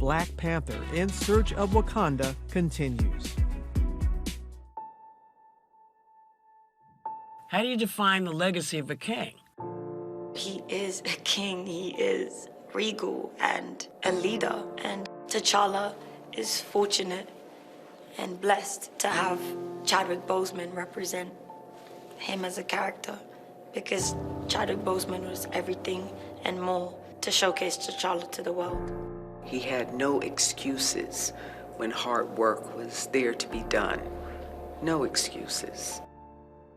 Black Panther in Search of Wakanda continues. How do you define the legacy of a king? He is a king, he is regal and a leader, and T'Challa is fortunate and blessed to have Chadwick Boseman represent him as a character, because Chadwick Boseman was everything and more to showcase T'Challa to the world. He had no excuses when hard work was there to be done. No excuses.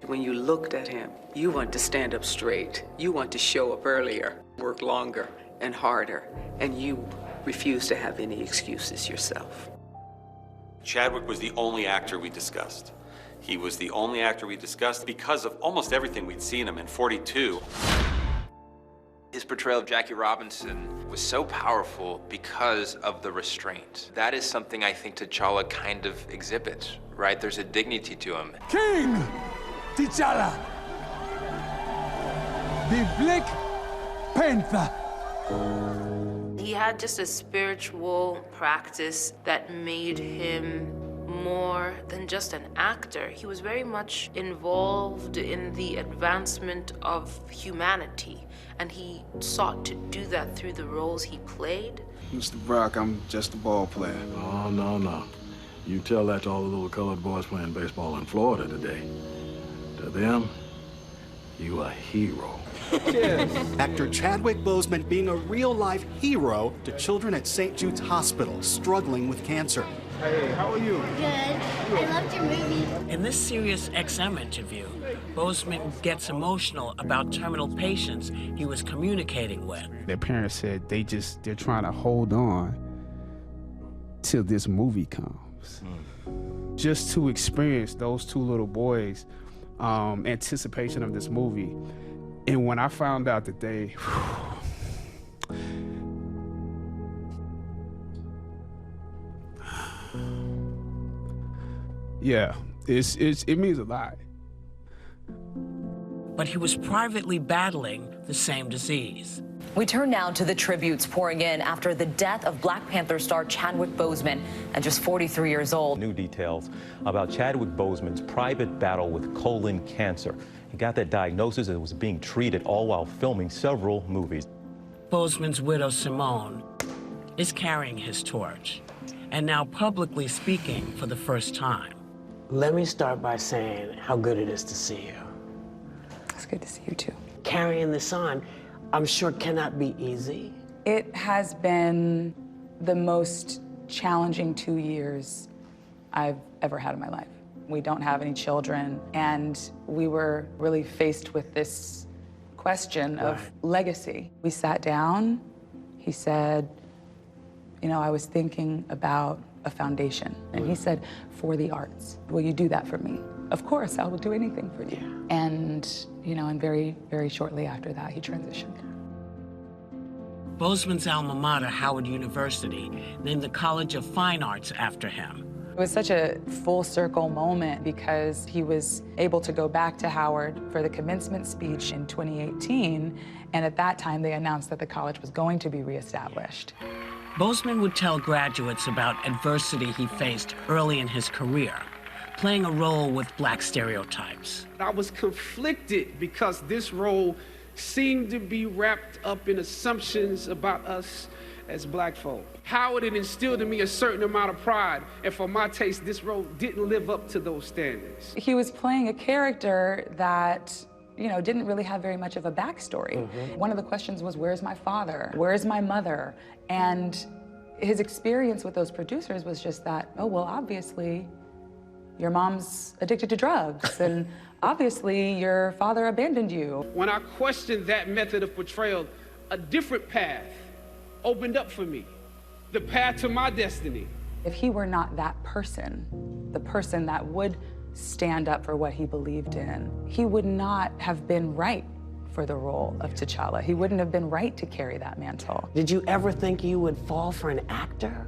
When you looked at him, you want to stand up straight. You want to show up earlier, work longer and harder, and you refuse to have any excuses yourself. Chadwick was the only actor we discussed. He was the only actor we discussed because of almost everything we'd seen him in 42. His portrayal of Jackie Robinson was so powerful because of the restraint. That is something I think T'Challa kind of exhibits, right? There's a dignity to him. King T'Challa, the Black Panther. He had just a spiritual practice that made him more than just an actor. He was very much involved in the advancement of humanity, and he sought to do that through the roles he played. Mr. Brock, I'm just a ball player. Oh, no. You tell that to all the little colored boys playing baseball in Florida today. To them, you a hero. Actor Chadwick Boseman being a real-life hero to children at St. Jude's Hospital struggling with cancer. Hey, how are you? Good. I loved your movie. In this Sirius XM interview, Boseman gets emotional about terminal patients he was communicating with. Their parents said they're trying to hold on till this movie comes. Just to experience those two little boys' anticipation of this movie. And when I found out that they, yeah, it means a lot. But he was privately battling the same disease. We turn now to the tributes pouring in after the death of Black Panther star Chadwick Boseman at just 43 years old. New details about Chadwick Boseman's private battle with colon cancer. He got that diagnosis and was being treated all while filming several movies. Boseman's widow, Simone, is carrying his torch and now publicly speaking for the first time. Let me start by saying how good it is to see you. It's good to see you too. Carrying this on, I'm sure cannot be easy. It has been the most challenging 2 years I've ever had in my life. We don't have any children, and we were really faced with this question of legacy. We sat down, he said, you know, I was thinking about a foundation. And he said, for the arts. Will you do that for me? Of course, I will do anything for you. And, you know, and very, very shortly after that, he transitioned. Boseman's alma mater, Howard University, named the College of Fine Arts after him. It was such a full circle moment because he was able to go back to Howard for the commencement speech in 2018, and at that time they announced that the college was going to be reestablished. Boseman would tell graduates about adversity he faced early in his career, playing a role with Black stereotypes. I was conflicted because this role seemed to be wrapped up in assumptions about us as Black folk. Howard had instilled in me a certain amount of pride, and for my taste, this role didn't live up to those standards. He was playing a character that, you know, didn't really have very much of a backstory. One of the questions was, where's my father? Where's my mother? And his experience with those producers was just that, oh, well, obviously, your mom's addicted to drugs, and obviously, your father abandoned you. When I questioned that method of portrayal, a different path opened up for me, the path to my destiny. If he were not that person, the person that would stand up for what he believed in, he would not have been right for the role of T'Challa. He wouldn't have been right to carry that mantle. Did you ever think you would fall for an actor?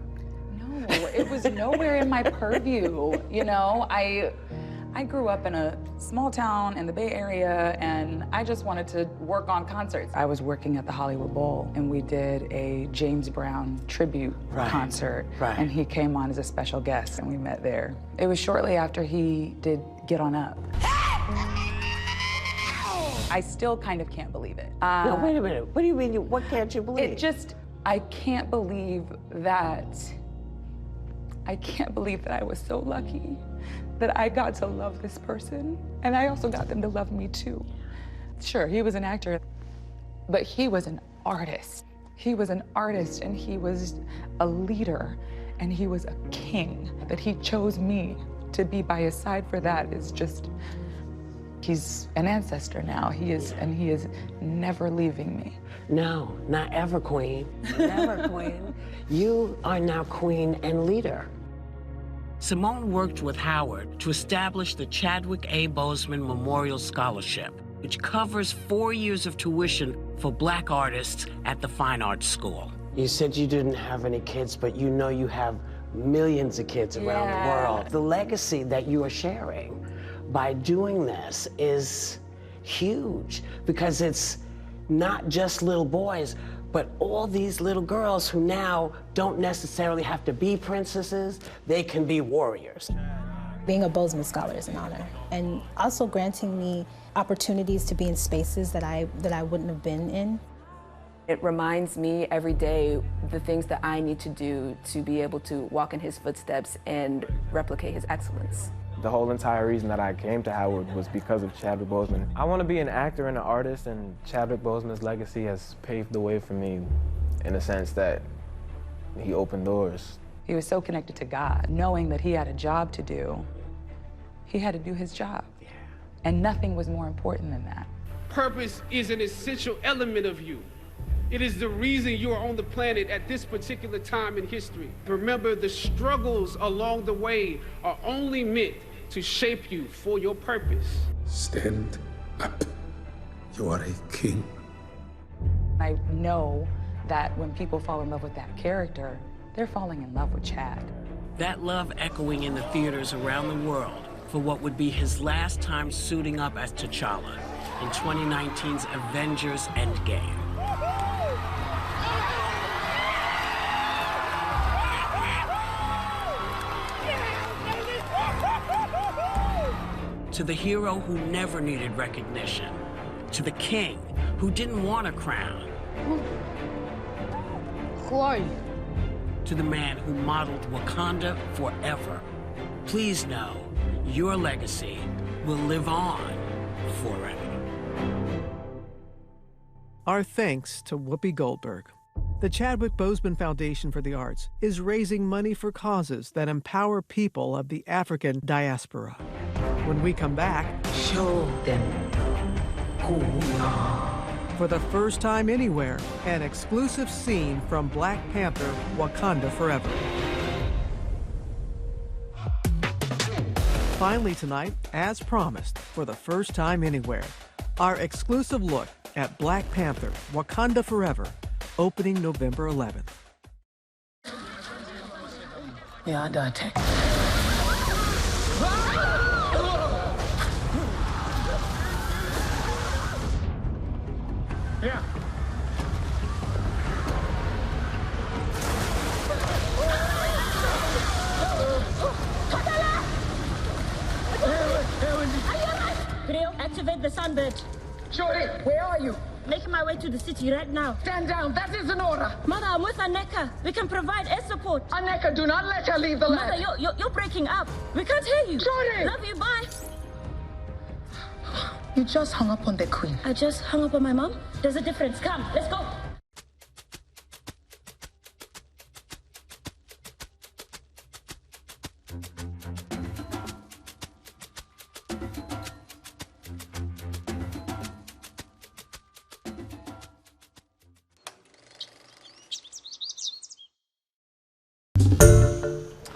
No, it was nowhere in my purview. You know, I I grew up in a small town in the Bay Area, and I just wanted to work on concerts. I was working at the Hollywood Bowl, and we did a James Brown tribute concert, and he came on as a special guest, and we met there. It was shortly after he did Get On Up. I still kind of can't believe it. No, wait a minute. What do you mean, what can't you believe? I can't believe that I was so lucky that I got to love this person, and I also got them to love me too. Sure, he was an actor, but he was an artist. He was an artist, and he was a leader, and he was a king. That he chose me to be by his side for that is just, he's an ancestor now. He is never leaving me. No, not ever, Queen. Never, Queen. You are now queen and leader. Simone worked with Howard to establish the Chadwick A. Boseman Memorial Scholarship, which covers 4 years of tuition for Black artists at the Fine Arts School. You said you didn't have any kids, but you know you have millions of kids around the world. The legacy that you are sharing by doing this is huge, because it's not just little boys, but all these little girls who now don't necessarily have to be princesses, they can be warriors. Being a Boseman Scholar is an honor, and also granting me opportunities to be in spaces that I wouldn't have been in. It reminds me every day the things that I need to do to be able to walk in his footsteps and replicate his excellence. The whole entire reason that I came to Howard was because of Chadwick Boseman. I want to be an actor and an artist, and Chadwick Boseman's legacy has paved the way for me in a sense that he opened doors. He was so connected to God, knowing that he had a job to do. He had to do his job. And nothing was more important than that. Purpose is an essential element of you. It is the reason you are on the planet at this particular time in history. Remember, the struggles along the way are only meant to shape you for your purpose. Stand up. You are a king. I know that when people fall in love with that character, they're falling in love with Chad. That love echoing in the theaters around the world for what would be his last time suiting up as T'Challa in 2019's Avengers Endgame. To the hero who never needed recognition. To the king who didn't want a crown. Who are you? To the man who modeled Wakanda forever. Please know, your legacy will live on forever. Our thanks to Whoopi Goldberg. The Chadwick Boseman Foundation for the Arts is raising money for causes that empower people of the African diaspora. When we come back, show them who we are. For the first time anywhere, an exclusive scene from Black Panther, Wakanda Forever. Finally tonight, as promised, for the first time anywhere, our exclusive look at Black Panther, Wakanda Forever, opening November 11th. Yeah, I died. Yeah. Creo, activate the Sunbird. Shorty, where are you? Making my way to the city right now. Stand down, that is an order. Mother, I'm with Aneka. We can provide air support. Aneka, do not let her leave the land. Mother, you're breaking up. We can't hear you. Shorty! Love you, bye. You just hung up on the queen. I just hung up on my mom? There's a difference. Come, let's go.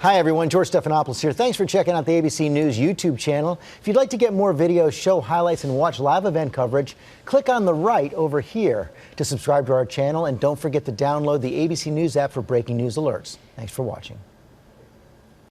Hi everyone, George Stephanopoulos here. Thanks for checking out the ABC News YouTube channel. If you'd like to get more videos, show highlights, and watch live event coverage, click on the right over here to subscribe to our channel, and don't forget to download the ABC News app for breaking news alerts. Thanks for watching.